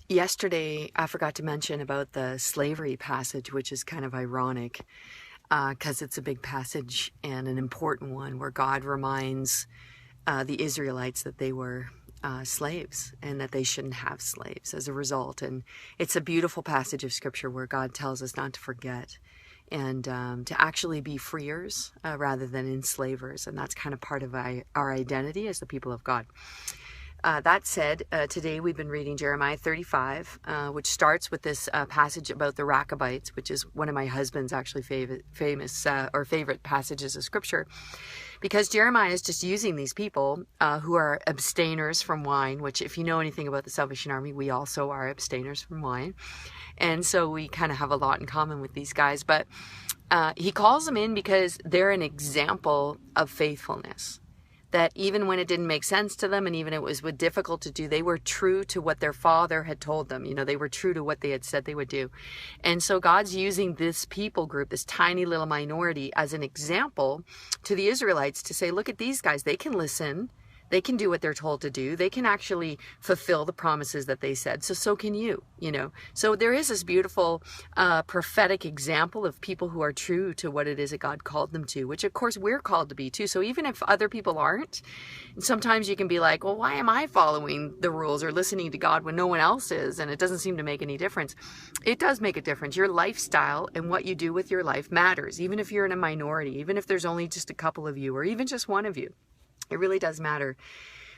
Yesterday, I forgot to mention about the slavery passage, which is kind of ironic because it's a big passage and an important one where God reminds the Israelites that they were slaves and that they shouldn't have slaves as a result. And it's a beautiful passage of scripture where God tells us not to forget and to actually be freers rather than enslavers. And that's kind of part of our identity as the people of God. That said, today we've been reading Jeremiah 35, which starts with this passage about the Rechabites, which is one of my husband's actually favorite passages of scripture, because Jeremiah is just using these people who are abstainers from wine, which if you know anything about the Salvation Army, we also are abstainers from wine. And so we kind of have a lot in common with these guys, but he calls them in because they're an example of faithfulness. That even when it didn't make sense to them and even it was difficult to do, they were true to what their father had told them. You know, they were true to what they had said they would do. And so God's using this people group, this tiny little minority, as an example to the Israelites to say, look at these guys, they can listen. They can do what they're told to do. They can actually fulfill the promises that they said. So can you, you know. So there is this beautiful prophetic example of people who are true to what it is that God called them to, which of course we're called to be too. So even if other people aren't, sometimes you can be like, well, why am I following the rules or listening to God when no one else is? And it doesn't seem to make any difference. It does make a difference. Your lifestyle and what you do with your life matters, even if you're in a minority, even if there's only just a couple of you or even just one of you. It really does matter.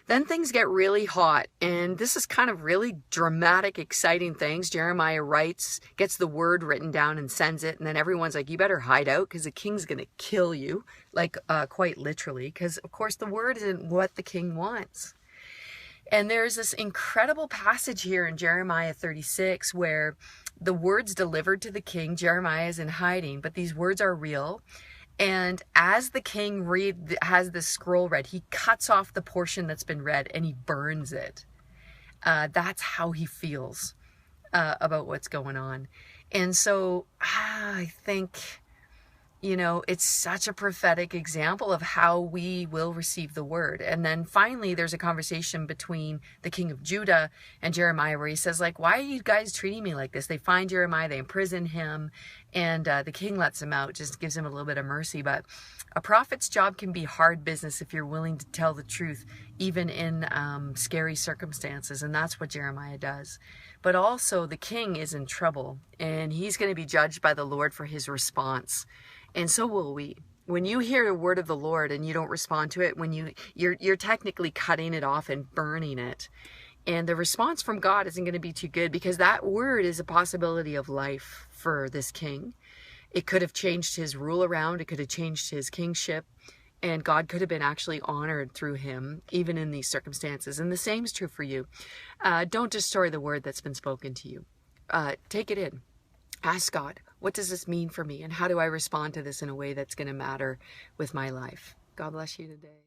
Then things get really hot, and this is kind of really dramatic, exciting things. Jeremiah writes, gets the word written down and sends it, and then everyone's like, you better hide out because the king's going to kill you, like quite literally, because of course the word isn't what the king wants. And there's this incredible passage here in Jeremiah 36 where the words delivered to the king, Jeremiah is in hiding, but these words are real. And as the king has this scroll read, he cuts off the portion that's been read and he burns it. That's how he feels about what's going on. And so I think, you know, it's such a prophetic example of how we will receive the word. And then finally, there's a conversation between the king of Judah and Jeremiah where he says, like, why are you guys treating me like this? They find Jeremiah, they imprison him, and the king lets him out, just gives him a little bit of mercy. But a prophet's job can be hard business if you're willing to tell the truth, even in scary circumstances. And that's what Jeremiah does. But also the king is in trouble, and he's going to be judged by the Lord for his response. And so will we. When you hear a word of the Lord and you don't respond to it, when you're technically cutting it off and burning it. And the response from God isn't going to be too good because that word is a possibility of life for this king. It could have changed his rule around. It could have changed his kingship. And God could have been actually honored through him, even in these circumstances. And the same is true for you. Don't destroy the word that's been spoken to you. Take it in. Ask God, what does this mean for me? And how do I respond to this in a way that's going to matter with my life? God bless you today.